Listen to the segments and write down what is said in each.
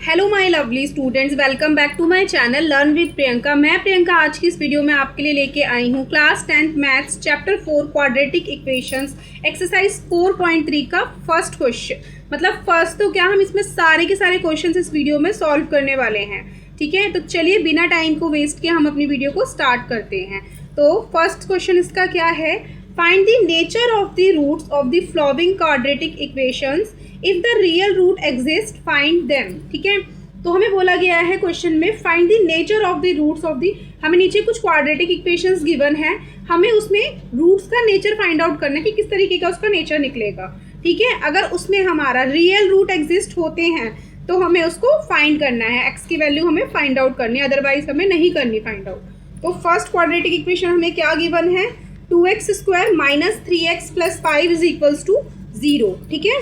Hello my lovely students, welcome back to my channel learn with Priyanka. मैं प्रियंका आज की इस वीडियो में आपके लिए लेके आई हूँ class 10th maths chapter 4 quadratic equations exercise 4.3 का फर्स्ट क्वेश्चन। मतलब फर्स्ट तो क्या, हम इसमें सारे के सारे क्वेश्चंस इस वीडियो में सॉल्व करने वाले हैं। ठीक है, तो चलिए बिना टाइम को वेस्ट किए हम अपनी वीडियो को स्टार्ट करते हैं। तो फर्स्ट क्वेश्चन इसका क्या है, find the nature of the roots of the following quadratic equations, if the real root exist find them. ठीक है, तो हमें बोला गया है क्वेश्चन में find the nature of the roots of the, हमें नीचे कुछ क्वाड्रेटिक इक्वेशंस गिवन है, हमें उसमें रूट्स का नेचर फाइंड आउट करना है कि किस तरीके का उसका नेचर निकलेगा। ठीक है, अगर उसमें हमारा रियल रूट एग्जिस्ट होते हैं तो हमें उसको फाइंड करना है, एक्स की वैल्यू हमें फाइंड आउट करनी है, अदरवाइज हमें नहीं करनी फाइंड आउट। तो फर्स्ट क्वाड्रेटिक इक्वेशन हमें क्या गिवन है, 2x² minus 3x plus 5 is equals to 0। ठीक है,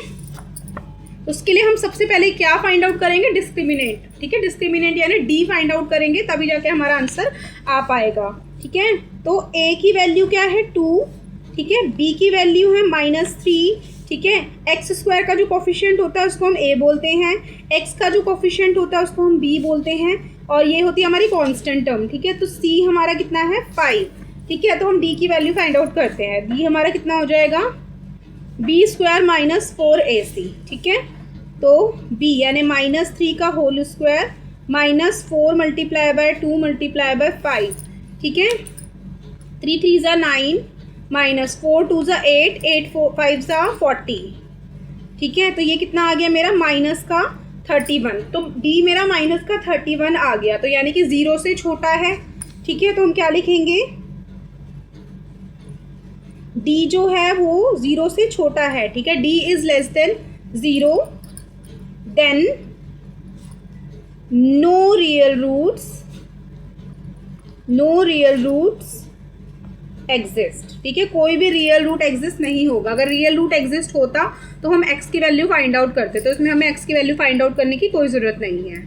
उसके लिए हम सबसे पहले क्या फाइंड आउट करेंगे, डिस्क्रिमिनेंट। ठीक है, डिस्क्रिमिनेंट यानी डी फाइंड आउट करेंगे, तभी जाके हमारा आंसर आ पाएगा। ठीक है, तो a की वैल्यू क्या है 2, ठीक है, b की वैल्यू है -3, ठीक है, x² का जो कोफिशिएंट होता है उसको हम a बोलते हैं, x का जो कोफिशिएंट होता है उसको हम b बोलते हैं, और ये होती है हमारी कांस्टेंट टर्म। ठीक है, तो c हमारा कितना है 5। ठीक है, तो हम d की वैल्यू फाइंड आउट करते हैं, d हमारा कितना हो जाएगा b² माइनस 4ac। ठीक है, तो b यानी -3 का whole square minus 4 multiply by 2 multiply by 5। ठीक है, 3 3 ज़ा 9 माइनस 4 2 ज़ा 8 8 5 ज़ा 40। ठीक है, तो ये कितना आ गया मेरा माइनस का 31। तो d मेरा माइनस का 31 आ गया, तो यानी कि 0 से छोटा है। ठीक है, तो हम क्या लिखेंगे, d जो है वो 0 से छोटा है। ठीक है, d is less than 0, then no real roots exist. ठीक है, कोई भी रियल रूट एग्जिस्ट नहीं होगा। अगर रियल रूट एग्जिस्ट होता तो हम x की वैल्यू फाइंड आउट करते, तो इसमें हमें x की वैल्यू फाइंड आउट करने की कोई ज़रूरत नहीं है।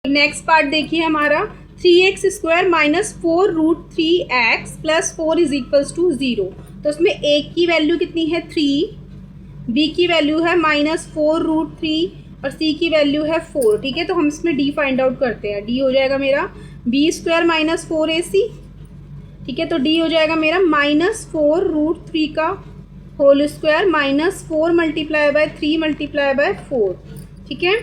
नेक्स्ट पार्ट देखिए हमारा, 3x² minus 4√3x plus 4 is equals to 0। तो उसमें a की वैल्यू कितनी है 3, b की वैल्यू है -4√3 और c की वैल्यू है 4। ठीक है, तो हम इसमें d फाइंड आउट करते हैं, d हो जाएगा मेरा b² माइनस 4ac। ठीक है, तो d हो जाएगा मेरा -4√3 का whole square minus 4 multiply by 3 multiply by 4। ठीक है,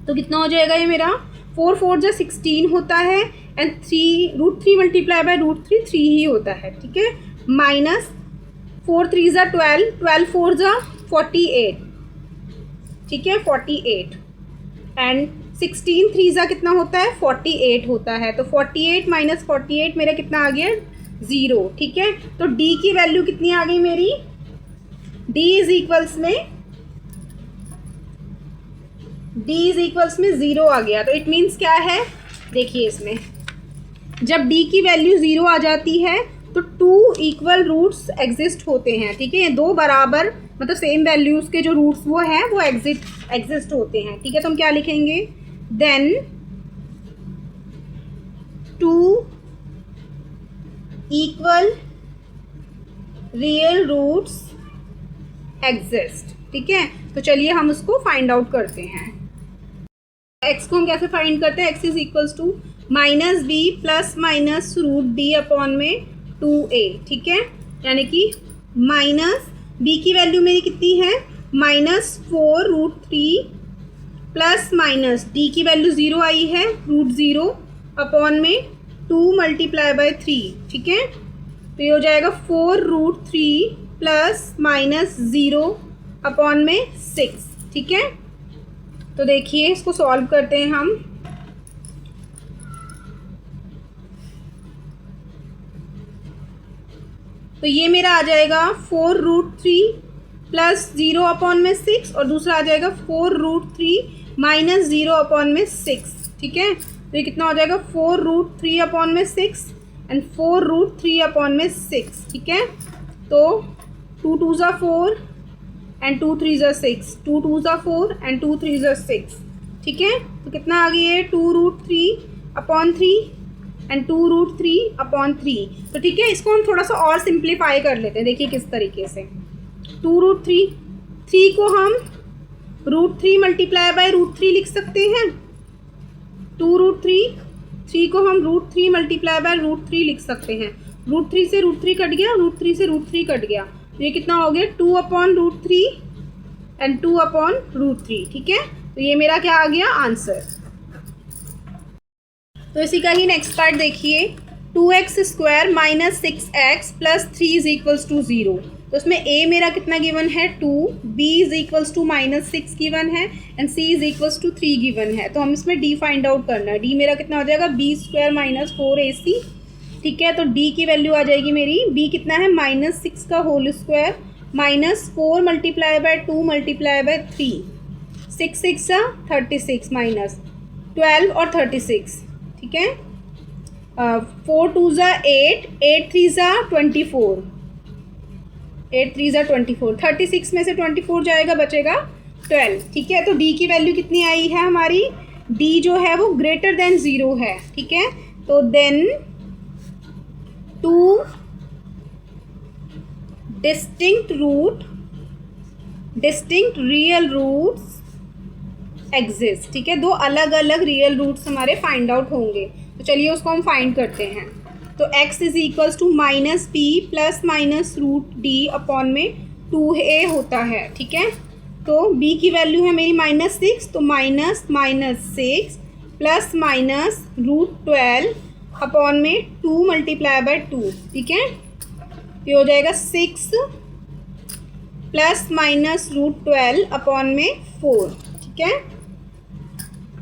तो कितना हो जाएगा ये मेरा 4 4 जा 16 होता है, एंड 3√3 मल्टीप्लाई बाय √3 3 ही होता है। ठीक है, माइनस 4 3 जा 12 12 4 जा 48। ठीक है, 48 एंड 16 3 जा कितना होता है 48 होता है, तो 48 माइनस 48 मेरा कितना आ गया 0। ठीक है, तो d की वैल्यू कितनी आ गई मेरी, d इज इक्वल्स में 0 आ गया। तो इट मीन्स क्या है, देखिए इसमें जब d की वैल्यू 0 आ जाती है तो 2 इक्वल रूट्स एग्जिस्ट होते हैं। ठीक है, दो बराबर मतलब सेम वैल्यूज़ के जो रूट्स वो हैं वो एग्जिस्ट होते हैं। ठीक है, तो हम क्या लिखेंगे, then 2 equal real roots exist. ठीक है, तो चलिए हम उसको फाइंड आउट करते हैं। x को हम कैसे फाइंड करते हैं, x is equals to -b plus minus √b upon में 2a। ठीक है, यानी कि माइनस b की वैल्यू मेरी कितनी है -4√3 प्लस माइनस d की वैल्यू 0 आई है √0 अपॉन में 2 मल्टीप्लाई बाय 3। ठीक है, तो ये हो जाएगा 4√3 प्लस माइनस 0 अपॉन में 6। ठीक है, तो देखिए इसको सॉल्व करते हैं हम। तो ये मेरा आ जाएगा 4√3 प्लस 0 अपॉन में 6, और दूसरा आ जाएगा 4√3 माइनस 0 अपॉन में 6। ठीक है, तो ये कितना हो जाएगा 4√3 अपॉन में 6 एंड 4√3 अपॉन में 6। ठीक है, तो 2 2 ज़ा 4 एंड 2 3 ज़ा 6, 2 2 ज़ा 4 एंड 2 3 ज़ा 6। ठीक है, तो कितना आ गया है 2√3 अपॉन 3 एंड 2√3 अपॉन 3। तो ठीक है, इसको हम थोड़ा सा और सिंप्लीफाई कर लेते हैं। देखिए किस तरीके से, 2√3 को हम √3 मल्टीप्लाई बाय √3 लिख सकते हैं। 2√3, 3 को हम √3 मल्टीप्लाई बाय √3 लिख सकते हैं। √3 से √3 कट गया, √3 से √3 कट गया, तो ये कितना हो गया 2/√3 एंड 2/√3। ठीक है, तो ये मेरा क्या आ गया आंसर। तो इसी का ही नेक्स्ट पार्ट देखिए, 2x² - 6x + 3 = 0। तो उसमें a मेरा कितना गिवन है 2, b = -6 गिवन है एंड c = 3 गिवन है। तो हम इसमें d फाइंड आउट करना है। d मेरा कितना हो जाएगा b² - 4ac। ठीक है, तो d की वैल्यू आ जाएगी मेरी, b कितना है -6 का whole square -4 multiply by 2 multiply by 3, 6 6 36 -12 और 36। ठीक है, 4 2 8, 8 3 24, 8 3 24, 36 में से 24 जाएगा, बचेगा 12। ठीक है, तो d की वैल्यू कितनी आई है हमारी, d जो है वो ग्रेटर देन 0 है। ठीक है, तो then 2 distinct real roots exist. ठीक है, दो अलग अलग रियल रूट्स हमारे फाइंड आउट होंगे। तो चलिए उसको हम फाइंड करते हैं। तो x = -b ± √d में 2a होता है। ठीक है, तो b की वैल्यू है मेरी -6, तो -6 प्लस माइनस √12 में 2 मल्टीप्लाई बाय 2। ठीक है, ये हो जाएगा 6 प्लस माइनस √12 में 4। ठीक है,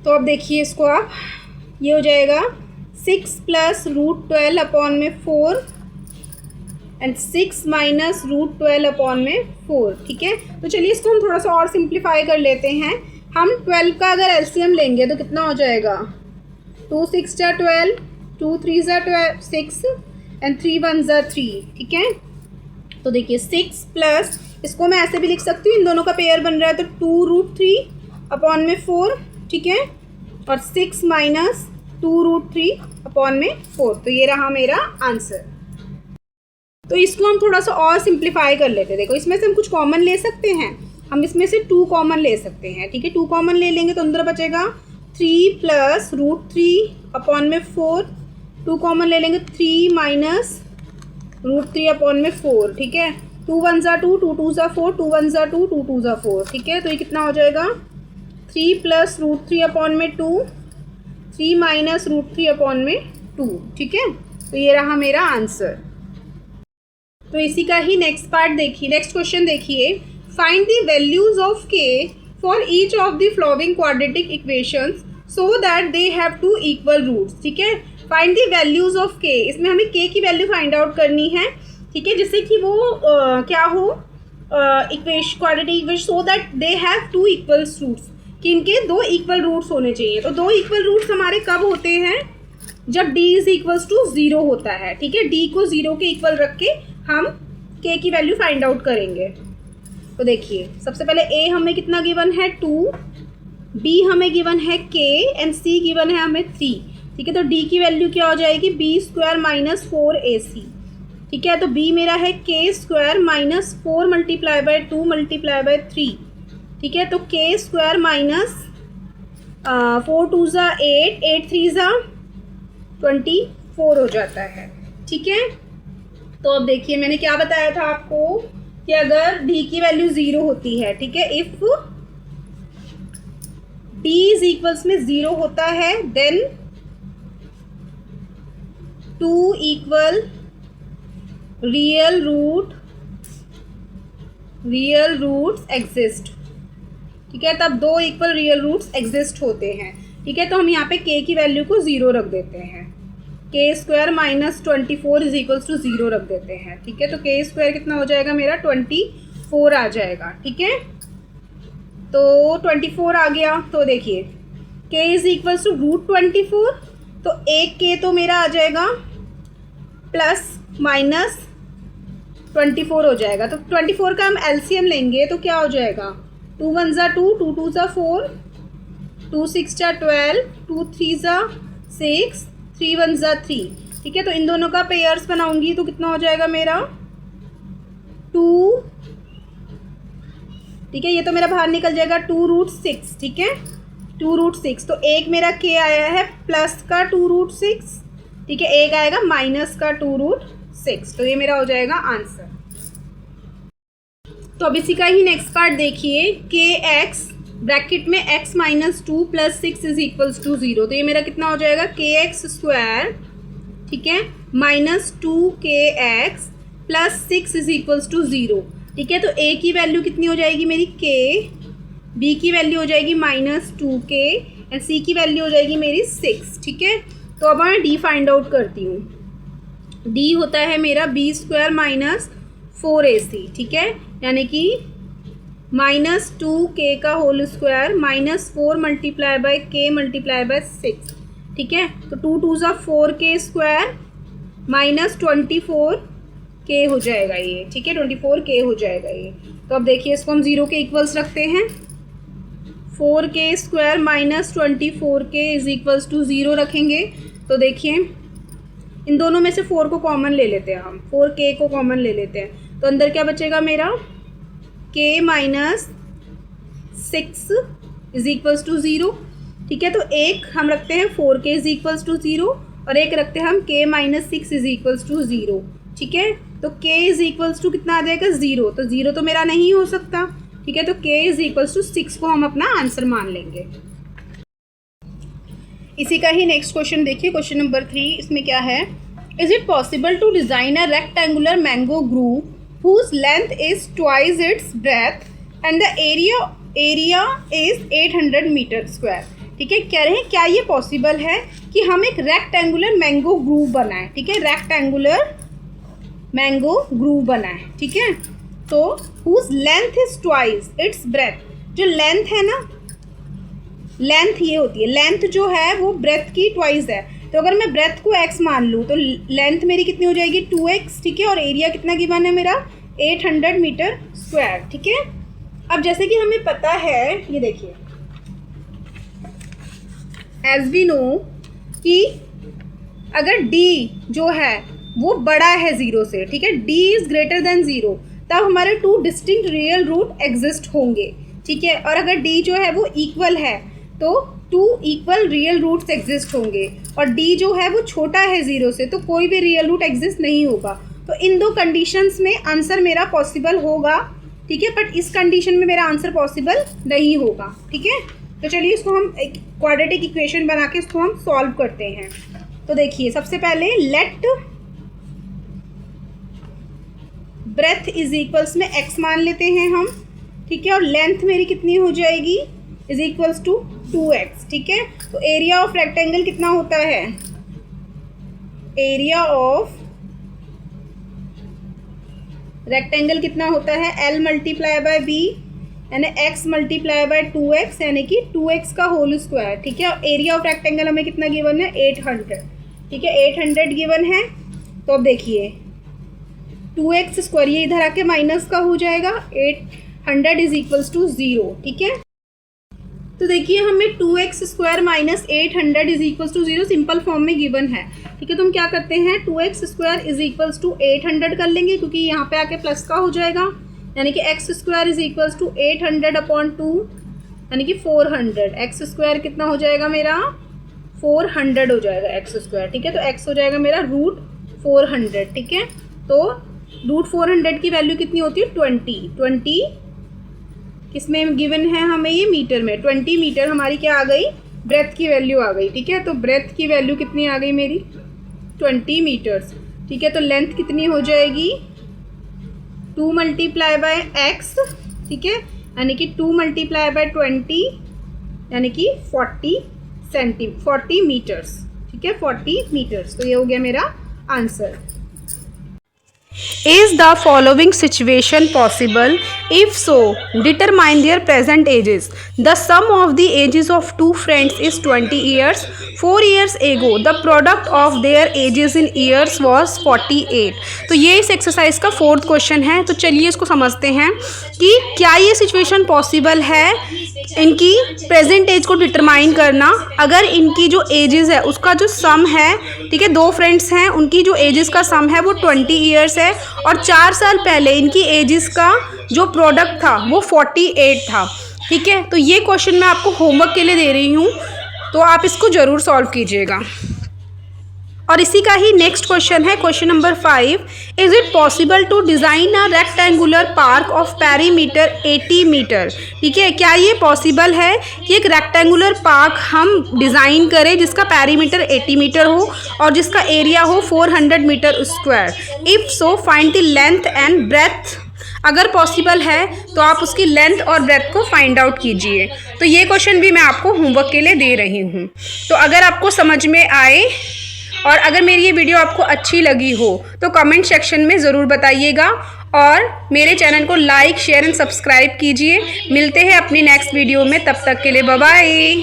तो अब देखिए इसको आप, ये हो जाएगा 6 प्लस √12 में 4 एंड 6 माइनस √12 में 4। ठीक है, तो चलिए इसको हम थोड़ा सा और सिंप्लीफाई कर लेते हैं। हम 12 का अगर एलसीएम लेंगे तो कितना हो जाएगा, 2 6 = 12, 2 3 = 6 एंड 3 1 = 3। ठीक है, तो देखिए 6 प्लस, इसको मैं ऐसे भी लिख सकती हूँ, इन दोनों का पेयर बन रहा है तो 2√3 में 4। ठीक है, और 6 माइनस 2√3 में 4, तो ये रहा मेरा आंसर। तो इसको हम थोड़ा सा और सिंप्लीफाई कर लेते हैं। देखो इसमें से हम कुछ कॉमन ले सकते हैं, हम इसमें से 2 कॉमन ले सकते हैं। ठीक है, 2 कॉमन ले लेंगे तो अंदर बचेगा 3 प्लस √3 में 4, 2 कॉमन ले लेंगे 3 माइनस √3 में 4। ठीक है, 2 1 = 2, 2 2 = 4, 2 1 = 2, 2 2 = 4। ठीक है, तो ये कितना हो जाएगा 3 प्लस √3 में 2, 3 माइनस √3 में 2। ठीक है, तो ये रहा मेरा आंसर। तो इसी का ही नेक्स्ट पार्ट देखिए, नेक्स्ट क्वेश्चन देखिए, find the values of k for each of the following quadratic equations so that they have 2 equal roots. ठीक है, find the values of k, इसमें हमें k की वैल्यू फाइंड आउट करनी है। ठीक है, जिससे कि वो क्या हो, equation quadratic equation so that they have 2 equal roots, कि इनके 2 इक्वल रूट्स होने चाहिए। तो 2 इक्वल रूट्स हमारे कब होते हैं, जब d = 0 होता है। ठीक है, d को 0 के इक्वल रख के हम k की वैल्यू फाइंड आउट करेंगे। तो देखिए सबसे पहले a हमें कितना गिवन है 2, b हमें गिवन है k एंड c गिवन है हमें 3। ठीक है, तो d की वैल्यू क्या हो जाएगी b² - 4ac। ठीक है, तो b मेरा है k² - 4 multiply by 2 multiply by 3। ठीक है, तो k² - 4 2 = 8, 8 3 = 24 हो जाता है। ठीक है, तो अब देखिए मैंने क्या बताया था आपको कि अगर d की वैल्यू 0 होती है, ठीक है, इफ d = में 0 होता है then 2 equal real roots exist. ठीक है, तब 2 इक्वल रियल रूट्स एग्जिस्ट होते हैं। ठीक है, तो हम यहाँ पे k की वैल्यू को 0 रख देते हैं, k² - 24 = 0 रख देते हैं। ठीक है, तो k² कितना हो जाएगा मेरा 24 आ जाएगा। ठीक है, तो 24 आ गया। तो देखिए k = √24, तो एक k तो मेरा आ जाएगा प्लस माइनस 24 हो जाएगा। तो 24 का हम एलसीएम लेंगे तो क्या हो जाएगा, 2 1 = 2, 2 2 = 4, 2 6 = 12, 2 3 = 6, 3 1 = 3। ठीक है, तो इन दोनों का पेयर्स बनाऊंगी तो कितना हो जाएगा मेरा 2 ठीक है, ये तो मेरा बाहर निकल जाएगा 2√6, ठीक है, 2√6। तो एक मेरा k आया है प्लस का 2√6, ठीक है, एक आएगा माइनस का 2√6। तो ये मेरा हो जाएगा आंसर। तो अब इसी का ही नेक्स्ट पार्ट देखिए, kx ब्रैकेट में x minus 2 plus 6 is equals to 0। तो ये मेरा कितना हो जाएगा, kx स्क्वायर, ठीक है, minus 2kx plus 6 is equals to 0, ठीक है। तो a की वैल्यू कितनी हो जाएगी मेरी k, b की वैल्यू हो जाएगी माइनस 2k एंड c की वैल्यू हो जाएगी मेरी 6, ठीक है। तो अब मैं d फाइंड आउट करती हूँ। d होता है मेरा b स्क्वायर माइनस 4ac, ठीक है, यानी कि माइनस 2k का whole square minus 4 multiply by k multiply by 6, ठीक है। तो 2 2 ज़ा 4k स्क्वायर माइनस 24k हो जाएगा ये, ठीक है, 24k हो जाएगा ये। तो अब देखिए इसको हम 0 के इक्वल्स रखते हैं, 4k square minus 24k is equals to 0 रखेंगे। तो देखिए इन दोनों में से 4 को कॉमन ले लेते हैं हम, 4k को कॉमन ले लेते हैं। तो अंदर क्या बचेगा मेरा, k minus 6 is equals to 0, ठीक है। तो एक हम रखते हैं 4k इज इक्वल्स टू 0 और एक रखते हैं हम k minus 6 is equals to 0, ठीक है। तो k इज इक्वल्स टू कितना आ जाएगा, 0। तो 0 तो मेरा नहीं हो सकता, ठीक है। तो k इज इक्वल्स टू 6 को हम अपना आंसर मान लेंगे। इसी का ही नेक्स्ट क्वेश्चन देखिए, क्वेश्चन नंबर 3। इसमें क्या है, is it possible to design a rectangular mango grove whose length is twice its breadth and the area is 800 metre square, ठीक है। कह रहे हैं क्या ये पॉसिबल है कि हम एक रेक्टेंगुलर मैंगो ग्रूव बनाएं, ठीक है, रेक्टेंगुलर मैंगो ग्रूव बनाएं, ठीक है। तो whose length is twice its breadth, जो लेंथ है ना, लेंथ ये होती है, लेंथ जो है वो ब्रेथ की ट्वाइस है। तो अगर मैं ब्रेथ को x मान लूँ तो लेंथ मेरी कितनी हो जाएगी 2x, ठीक है, और एरिया कितना गिवन है मेरा 800 मीटर स्क्वायर, ठीक है। अब जैसे कि हमें पता है, ये देखिए एज वी नो कि अगर d जो है वो बड़ा है 0 से, ठीक है, d इज़ ग्रेटर देन 0, तब हमारे 2 डिस्टिंक्ट रियल रूट एग्जिस्ट होंगे, ठीक है। और अगर d जो है वो इक्वल है तो 2 इक्वल रियल रूट्स एग्जिस्ट होंगे, और d जो है वो छोटा है 0 से, तो कोई भी रियल रूट एग्जिस्ट नहीं होगा। तो इन दो कंडीशंस में आंसर मेरा पॉसिबल होगा, ठीक है, बट इस कंडीशन में मेरा आंसर पॉसिबल नहीं होगा, ठीक है। तो चलिए इसको हम एक क्वाड्रेटिक इक्वेशन बना के इसको हम सॉल्व करते हैं। तो देखिए सबसे पहले लेट ब्रेथ इज इक्वल्स में x मान लेते हैं हम, ठीक है, और लेंथ मेरी कितनी हो जाएगी इज इक्वल्स टू 2x, ठीक है। तो एरिया ऑफ रेक्टेंगल कितना होता है, एरिया ऑफ रेक्टेंगल कितना होता है, l मल्टीप्लाई बाय b यानी x मल्टीप्लाई बाय 2x यानी कि 2x का होल स्क्वायर, ठीक है। और एरिया ऑफ रेक्टेंगल हमें कितना गिवन है 800, ठीक है, 800 गिवन है। तो अब देखिए 2x स्क्वायर ये इधर आके माइनस का हो जाएगा, 800 इज इक्वल्स टू 0, ठीक है। तो देखिए हमें 2x square minus 800 is equals to 0 simple form में गिवन है, ठीक है। तो हम क्या करते हैं 2x square is equals to 800 कर लेंगे, क्योंकि यहाँ पे आके प्लस का हो जाएगा, यानी कि x square is equals to 800 upon 2 यानी कि 400। x स्क्वायर कितना हो जाएगा मेरा 400 हो जाएगा x स्क्वायर, ठीक है। तो x हो जाएगा मेरा रूट 400, ठीक है। तो रूट 400 की वैल्यू कितनी होती है 20 किसमें गिवन है हमें ये मीटर में, 20 मीटर हमारी क्या आ गई ब्रेथ की वैल्यू आ गई, ठीक है। तो ब्रेथ की वैल्यू कितनी आ गई मेरी 20 मीटर्स, ठीक है। तो लेंथ कितनी हो जाएगी 2 मल्टीप्लाई बाय x, ठीक है, यानी कि 2 मल्टीप्लाई बाय 20 यानी कि 40 मीटर्स, ठीक है, 40 मीटर्स। तो ये हो गया मेरा answer. Is the following situation possible? If so, determine their present ages. The sum of the ages of two friends is 20 years. 4 years ago, the product of their ages in years was 48. तो ये इस exercise का 4th question है। तो चलिए इसको समझते हैं कि क्या ये सिचुएशन पॉसिबल है इनकी प्रेजेंट एज को डिटरमाइन करना, अगर इनकी जो एजेस है उसका जो सम है, ठीक है, 2 फ्रेंड्स हैं उनकी जो एजेस का सम है वो 20 ईयर्स है, है और 4 साल पहले इनकी एजेस का जो प्रोडक्ट था वो 48 था। ठीक है, तो ये क्वेश्चन मैं आपको होमवर्क के लिए दे रही हूँ, तो आप इसको ज़रूर सॉल्व कीजिएगा। और इसी का ही नेक्स्ट क्वेश्चन है question number 5। Is it possible to design a rectangular park of perimeter 80 metre. ठीक है, क्या ये पॉसिबल है कि एक रेक्टेंगुलर पार्क हम डिज़ाइन करें जिसका पेरीमीटर 80 मीटर हो और जिसका एरिया हो 400 metre square. If so find the length and breadth. अगर पॉसिबल है तो आप उसकी लेंथ और ब्रेथ को फाइंड आउट कीजिए। तो ये क्वेश्चन भी मैं आपको होमवर्क के लिए दे रही हूँ। तो अगर आपको समझ में आए और अगर मेरी ये वीडियो आपको अच्छी लगी हो तो कमेंट सेक्शन में ज़रूर बताइएगा और मेरे चैनल को लाइक, शेयर एंड सब्सक्राइब कीजिए। मिलते हैं अपनी नेक्स्ट वीडियो में, तब तक के लिए बाय बाय।